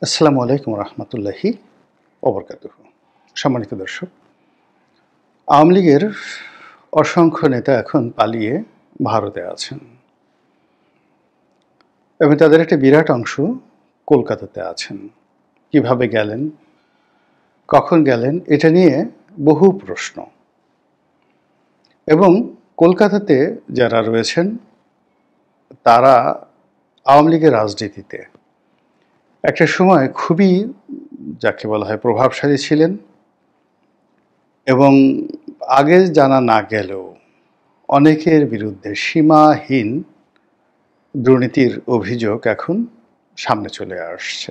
আসসালামু আলাইকুম রহমতুল্লাহি ওবরকাতুহু। সম্মানিত দর্শক, আওয়ামী লীগের অসংখ্য নেতা এখন পালিয়ে ভারতে আছেন এবং তাদের একটা বিরাট অংশ কলকাতাতে আছেন। কিভাবে গেলেন, কখন গেলেন, এটা নিয়ে বহু প্রশ্ন। এবং কলকাতাতে যারা রয়েছেন তারা আওয়ামী লীগের রাজনীতিতে একটা সময় খুবই, যাকে বলা হয়, প্রভাবশালী ছিলেন এবং আগে জানা না গেলেও অনেকের বিরুদ্ধে সীমাহীন দুর্নীতির অভিযোগ এখন সামনে চলে আসছে।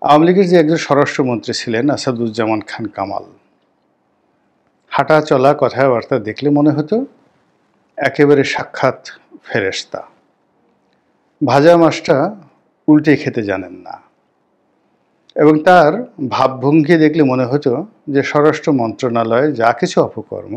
আওয়ামী লীগের যে একজন স্বরাষ্ট্রমন্ত্রী ছিলেন আসাদুজ্জামান খান কামাল, হাঁটা চলা কথাবার্তা দেখলে মনে হতো একেবারে সাক্ষাৎ ফেরেশতা। ভাজা মাছটা উল্টে খেতে জানেন না এবং তার ভাবভঙ্গি দেখলে মনে হতো যে স্বরাষ্ট্র মন্ত্রণালয়ে যা কিছু অপকর্ম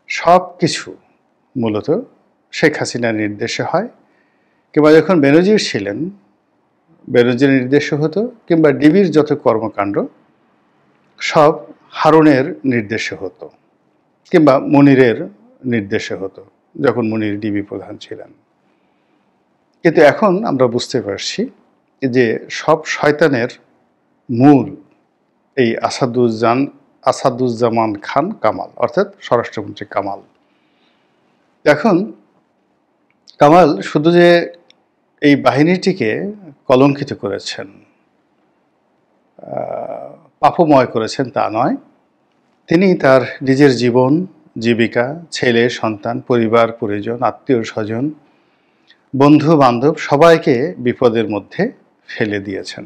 সব কিছু মূলত শেখ হাসিনার নির্দেশে হয়, কিংবা যখন বেনজির ছিলেন বেনজির নির্দেশে হতো, কিংবা ডিবির যত কর্মকাণ্ড সব হারুনের নির্দেশে হতো, কিংবা মনিরের নির্দেশে হতো যখন মনির ডিবি প্রধান ছিলেন। কিন্তু এখন আমরা বুঝতে পারছি যে সব শয়তানের মূল এই আসাদুজ্জামান খান কামাল, অর্থাৎ স্বরাষ্ট্রমন্ত্রী কামাল। এখন কামাল শুধু যে এই বাহিনীটিকে কলঙ্কিত করেছেন, পাপময় করেছেন তা নয়, তিনি তার নিজের জীবন, জীবিকা, ছেলে সন্তান, পরিবার পরিজন, আত্মীয় স্বজন, বন্ধু বান্ধব সবাইকে বিপদের মধ্যে ফেলে দিয়েছেন।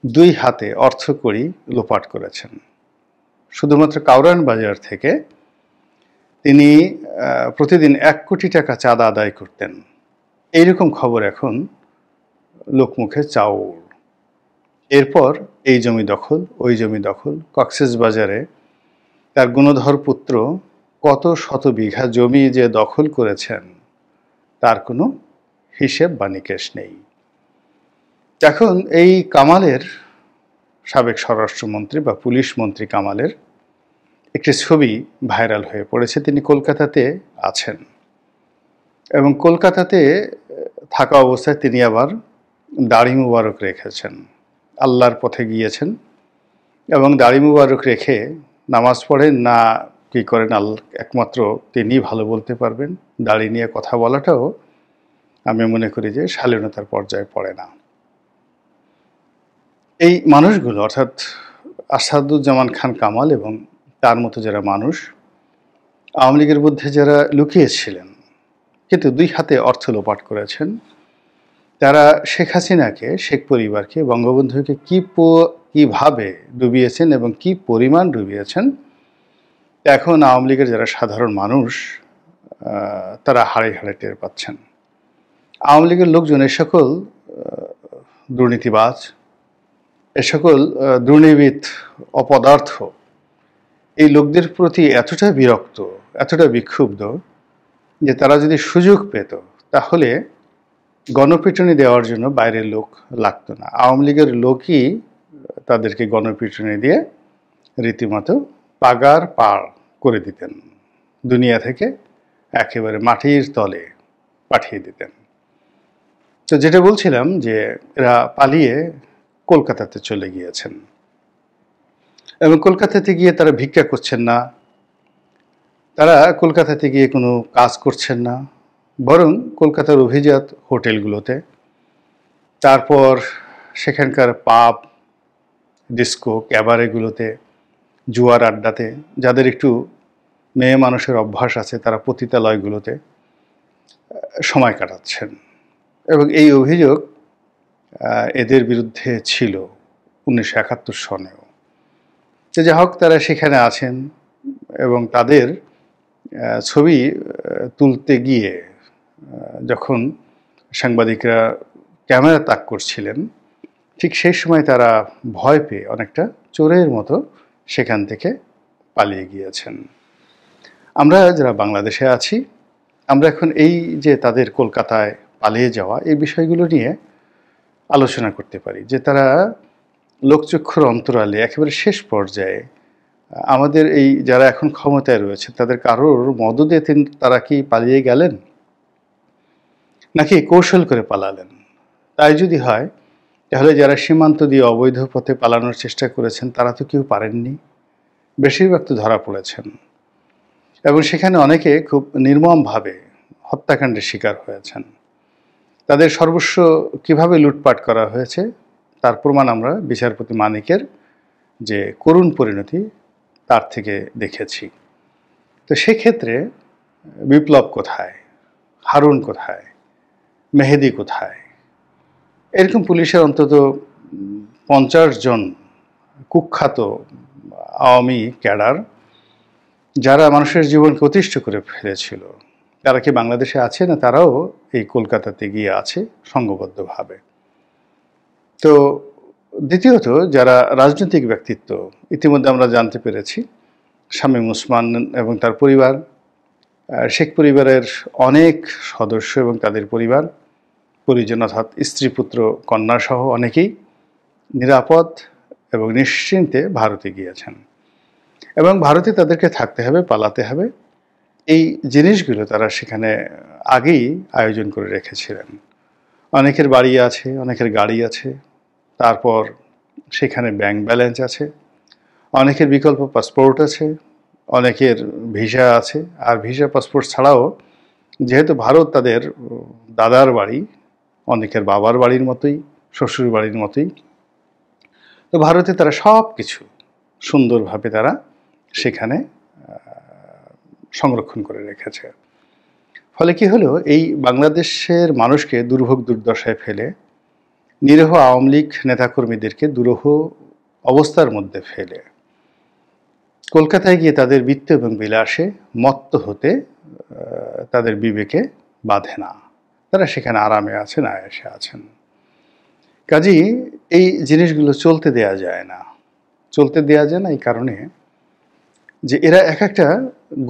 দুই হাতে অর্থকড়ি লোপাট করেছেন। শুধুমাত্র কাউরান বাজার থেকে তিনি প্রতিদিন 1 কোটি টাকা চাঁদা আদায় করতেন। এইরকম খবর এখন লোকমুখে চাউর। এরপর এই জমি দখল, ওই জমি দখল। কক্সবাজারে তার গুণধর পুত্র কত শত বিঘা জমি যে দখল করেছেন তার কোনো হিসেব বা নিকেশ নেই। এখন এই কামালের, সাবেক স্বরাষ্ট্রমন্ত্রী বা পুলিশ মন্ত্রী কামালের একটি ছবি ভাইরাল হয়ে পড়েছে। তিনি কলকাতাতে আছেন এবং কলকাতাতে থাকা অবস্থায় তিনি আবার দাড়ি মুবারক রেখেছেন। আল্লাহর পথে গিয়েছেন এবং দাড়ি মুবারক রেখে নামাজ পড়েন না কি করেন একমাত্র তিনি ভালো বলতে পারবেন। দাড়ি নিয়ে কথা বলাটাও আমি মনে করি যে শালীনতার পর্যায়ে পড়ে না। এই মানুষগুলো, অর্থাৎ আসাদুজ্জামান খান কামাল এবং তার মতো যারা মানুষ আওয়ামী লীগের মধ্যে যারা লুকিয়েছিলেন কিন্তু 2 হাতে অর্থ লোপাট করেছেন, তারা শেখ হাসিনাকে, শেখ পরিবারকে, বঙ্গবন্ধুকে কিভাবে ডুবিয়েছেন এবং কি পরিমাণ ডুবিয়েছেন এখন আওয়ামী লীগের যারা সাধারণ মানুষ তারা হাড়ে হাড়ে টের পাচ্ছেন। আওয়ামী লীগের লোকজন এ সকল দুর্নীতিবাজ, এ সকল দুর্নীতিবিদ, অপদার্থ, এই লোকদের প্রতি এতটা বিরক্ত, এতটা বিক্ষুব্ধ যে তারা যদি সুযোগ পেত তাহলে গণপিটুনি দেওয়ার জন্য বাইরের লোক লাগতো না। আওয়ামী লীগের লোকই তাদেরকে গণপিটুনি দিয়ে রীতিমতো পাগার পার করে দিতেন, দুনিয়া থেকে একেবারে মাটির তলে পাঠিয়ে দিতেন। তো যেটা বলছিলাম যে এরা পালিয়ে কলকাতাতে চলে গিয়েছেন এবং কলকাতাতে গিয়ে তারা ভিক্ষা করছেন না, তারা কলকাতাতে গিয়ে কোনো কাজ করছেন না, বরং কলকাতার অভিজাত হোটেলগুলোতে, তারপর সেখানকার পাব, ডিস্কো, ক্যাবারেগুলোতে, জুয়ার আড্ডাতে, যাদের একটু মেয়ে মানুষের অভ্যাস আছে তারা পতিতালয়গুলোতে সময় কাটাচ্ছেন। এবং এই অভিযোগ এদের বিরুদ্ধে ছিল 1971 সনেও। তো যা হোক, তারা সেখানে আছেন এবং তাদের ছবি তুলতে গিয়ে যখন সাংবাদিকরা ক্যামেরা তাক করছিলেন, ঠিক সেই সময় তারা ভয় পেয়ে অনেকটা চোরের মতো সেখান থেকে পালিয়ে গিয়েছেন। আমরা যারা বাংলাদেশে আছি, আমরা এখন এই যে তাদের কলকাতায় পালিয়ে যাওয়া, এই বিষয়গুলো নিয়ে আলোচনা করতে পারি যে তারা লোকচক্ষুর অন্তরালে একেবারে শেষ পর্যায়ে আমাদের এই যারা এখন ক্ষমতায় রয়েছে তাদের কারোর মদদে তারা কি পালিয়ে গেলেন নাকি কৌশল করে পালালেন। তাই যদি হয় তাহলে যারা সীমান্ত দিয়ে অবৈধ পথে পালানোর চেষ্টা করেছেন তারা তো কেউ পারেননি, বেশিরভাগ তো ধরা পড়েছেন এবং সেখানে অনেকে খুব নির্মমভাবে হত্যাকাণ্ডের শিকার হয়েছেন। তাদের সর্বস্ব কিভাবে লুটপাট করা হয়েছে তার প্রমাণ আমরা বিচারপতি মানিকের যে করুণ পরিণতি তার থেকে দেখেছি। তো সেক্ষেত্রে বিপ্লব কোথায়, হারুন কোথায়, মেহেদি কোথায়, এরকম পুলিশের অন্তত 50 জন কুখ্যাত আওয়ামী ক্যাডার যারা মানুষের জীবনকে অতিষ্ঠ করে ফেলেছিল তারা কি বাংলাদেশে আছে না তারাও এই কলকাতাতে গিয়ে আছে সংঘবদ্ধভাবে। তো দ্বিতীয়ত যারা রাজনৈতিক ব্যক্তিত্ব ইতিমধ্যে আমরা জানতে পেরেছি শামীম ওসমান এবং তার পরিবার, শেখ পরিবারের অনেক সদস্য এবং তাদের পরিবার পরিজন অর্থাৎ স্ত্রী পুত্র কন্যা সহ অনেকেই নিরাপদ এবং নিশ্চিন্তে ভারতে গিয়েছেন এবং ভারতে তাদেরকে থাকতে হবে, পালাতে হবে। এই জিনিসগুলো তারা সেখানে আগেই আয়োজন করে রেখেছিলেন। অনেকের বাড়ি আছে, অনেকের গাড়ি আছে, তারপর সেখানে ব্যাংক ব্যালেন্স আছে, অনেকের বিকল্প পাসপোর্ট আছে, অনেকের ভিসা আছে। আর ভিসা পাসপোর্ট ছাড়াও যেহেতু ভারত তাদের দাদার বাড়ি, অনেকের বাবার বাড়ির মতোই, শ্বশুর বাড়ির মতোই, তো ভারতে তারা সব কিছু সুন্দরভাবে তারা সেখানে সংরক্ষণ করে রেখেছে। ফলে কি হলো, এই বাংলাদেশের মানুষকে দুর্ভোগ দুর্দশায় ফেলে নিরীহ আওয়ামী লীগ নেতাকর্মীদেরকে দুরূহ অবস্থার মধ্যে ফেলে কলকাতায় গিয়ে তাদের বৃত্ত এবং বিলাসে মত্ত হতে তাদের বিবেকে বাধে না। তারা সেখানে আরামে আছেন, আয়েসে আছেন। কাজেই এই জিনিসগুলো চলতে দেয়া যায় না। চলতে দেয়া যায় না এই কারণে যে এরা এক একটা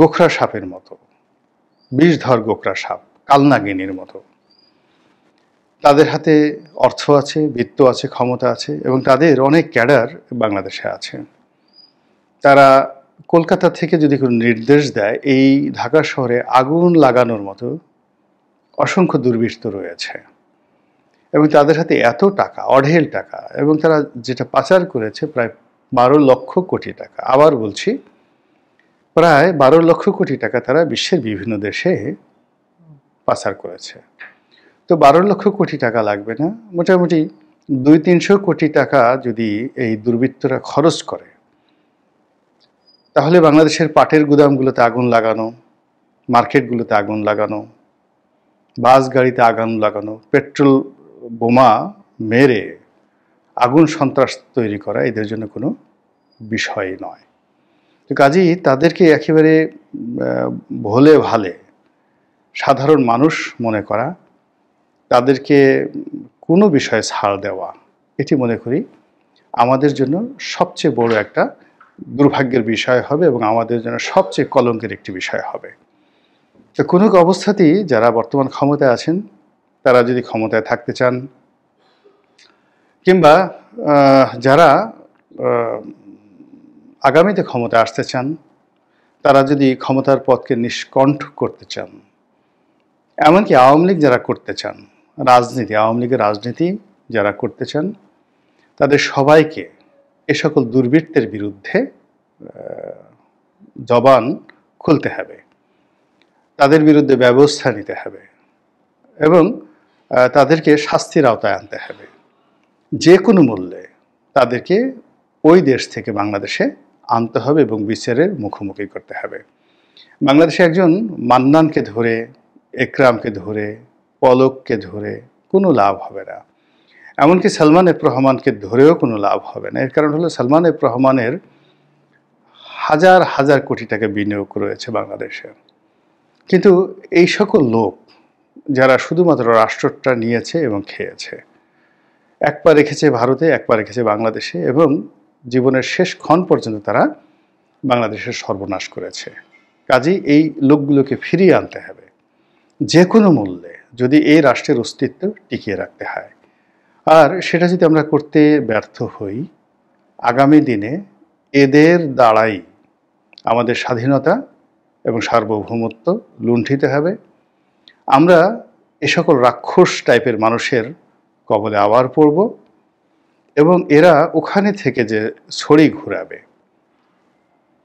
গোখরা সাপের মতো, বিষধর গোখরা সাপ, কালনাগিনীর মতো। তাদের হাতে অর্থ আছে, বিত্ত আছে, ক্ষমতা আছে এবং তাদের অনেক ক্যাডার বাংলাদেশে আছে। তারা কলকাতা থেকে যদি কোনো নির্দেশ দেয়, এই ঢাকা শহরে আগুন লাগানোর মতো অসংখ্য দুর্বৃত্ত রয়েছে এবং তাদের হাতে এত টাকা, অঢেল টাকা, এবং তারা যেটা পাচার করেছে প্রায় 12 লক্ষ কোটি টাকা। আবার বলছি, প্রায় 12 লক্ষ কোটি টাকা তারা বিশ্বের বিভিন্ন দেশে পাচার করেছে। তো 12 লক্ষ কোটি টাকা লাগবে না, মোটামুটি 200-300 কোটি টাকা যদি এই দুর্বৃত্তরা খরচ করে, তাহলে বাংলাদেশের পাটের গুদামগুলোতে আগুন লাগানো, মার্কেটগুলোতে আগুন লাগানো, বাস গাড়িতে আগুন লাগানো, পেট্রোল বোমা মেরে আগুন সন্ত্রাস তৈরি করা এদের জন্য কোনো বিষয় নয়। তো কাজেই তাদেরকে একেবারে ভোলে ভালে সাধারণ মানুষ মনে করা, তাদেরকে কোনো বিষয়ে ছাড় দেওয়া, এটি মনে করি আমাদের জন্য সবচেয়ে বড় একটা দুর্ভাগ্যের বিষয় হবে এবং আমাদের জন্য সবচেয়ে কলঙ্কের একটি বিষয় হবে। তো কোনো অবস্থাতেই যারা বর্তমান ক্ষমতায় আছেন তারা যদি ক্ষমতায় থাকতে চান, কিংবা যারা আগামীতে ক্ষমতায় আসতে চান, তারা যদি ক্ষমতার পথকে নিষ্কণ্ঠ করতে চান, এমনকি আওয়ামী লীগ যারা করতে চান, রাজনীতি, আওয়ামী লীগের রাজনীতি যারা করতে চান, তাদের সবাইকে এ সকল দুর্বৃত্তের বিরুদ্ধে জবান খুলতে হবে, তাদের বিরুদ্ধে ব্যবস্থা নিতে হবে এবং তাদেরকে শাস্তির আওতায় আনতে হবে। যে কোনো মূল্যে তাদেরকে ওই দেশ থেকে বাংলাদেশে আনতে হবে এবং বিচারের মুখোমুখি করতে হবে। বাংলাদেশে একজন মান্নানকে ধরে, একরামকে ধরে, পলককে ধরে কোনো লাভ হবে না, এমনকি সালমান এফ রহমানকে ধরেও কোনো লাভ হবে না। এর কারণ হলো সালমান এফ রহমানের হাজার হাজার কোটি টাকা বিনিয়োগ রয়েছে বাংলাদেশে, কিন্তু এই সকল লোক যারা শুধুমাত্র রাষ্ট্রটা নিয়েছে এবং খেয়েছে, এক পা রেখেছে ভারতে, এক পা রেখেছে বাংলাদেশে এবং জীবনের শেষ ক্ষণ পর্যন্ত তারা বাংলাদেশের সর্বনাশ করেছে। কাজেই এই লোকগুলোকে ফিরিয়ে আনতে হবে যে কোনো মূল্যে, যদি এই রাষ্ট্রের অস্তিত্ব টিকিয়ে রাখতে হয়। আর সেটা যদি আমরা করতে ব্যর্থ হই, আগামী দিনে এদের দ্বারাই আমাদের স্বাধীনতা এবং সার্বভৌমত্ব লুণ্ঠিত হবে। আমরা এ সকল রাক্ষস টাইপের মানুষের কবলে আবার পড়ব এবং এরা ওখানে থেকে যে ছড়ি ঘুরাবে,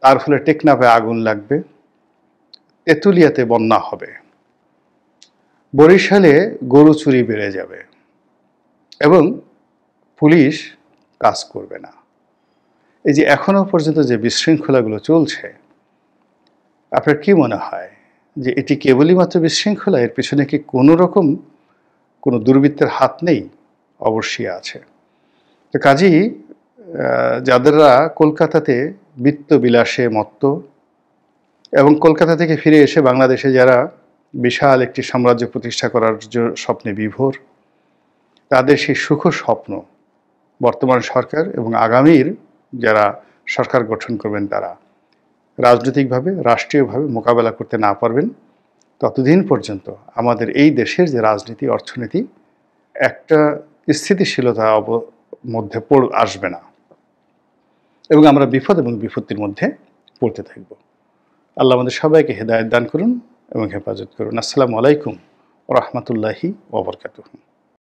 তার ফলে টেকনাফে আগুন লাগবে, তেঁতুলিয়াতে বন্যা হবে, বরিশালে গরু চুরি বেড়ে যাবে এবং পুলিশ কাজ করবে না। এই যে এখনো পর্যন্ত যে বিশৃঙ্খলাগুলো চলছে, আপনার কি মনে হয় যে এটি কেবলই মাত্র বিশৃঙ্খলা? এর পিছনে কি কোনো রকম কোনো দুর্বৃত্তের হাত নেই? অবশ্যই আছে। তো কাজেই যাদেররা কলকাতাতে বিত্ত বিলাসে মত্ত এবং কলকাতা থেকে ফিরে এসে বাংলাদেশে যারা বিশাল একটি সাম্রাজ্য প্রতিষ্ঠা করার স্বপ্নে বিভোর, তাদের সেই সুখ স্বপ্ন বর্তমান সরকার এবং আগামীর যারা সরকার গঠন করবেন তারা রাজনৈতিকভাবে, রাষ্ট্রীয়ভাবে মোকাবেলা করতে না পারবেন, ততদিন পর্যন্ত আমাদের এই দেশের যে রাজনীতি, অর্থনীতি একটা স্থিতিশীলতা মধ্যে আসবে না এবং আমরা বিপদ এবং বিপত্তির মধ্যে পড়তে থাকব। আল্লাহ আমাদের সবাইকে হেদায়েত দান করুন এবং হেফাজত করুন। আসসালামু আলাইকুম ওয়া রাহমাতুল্লাহি ওয়া বারাকাতুহু।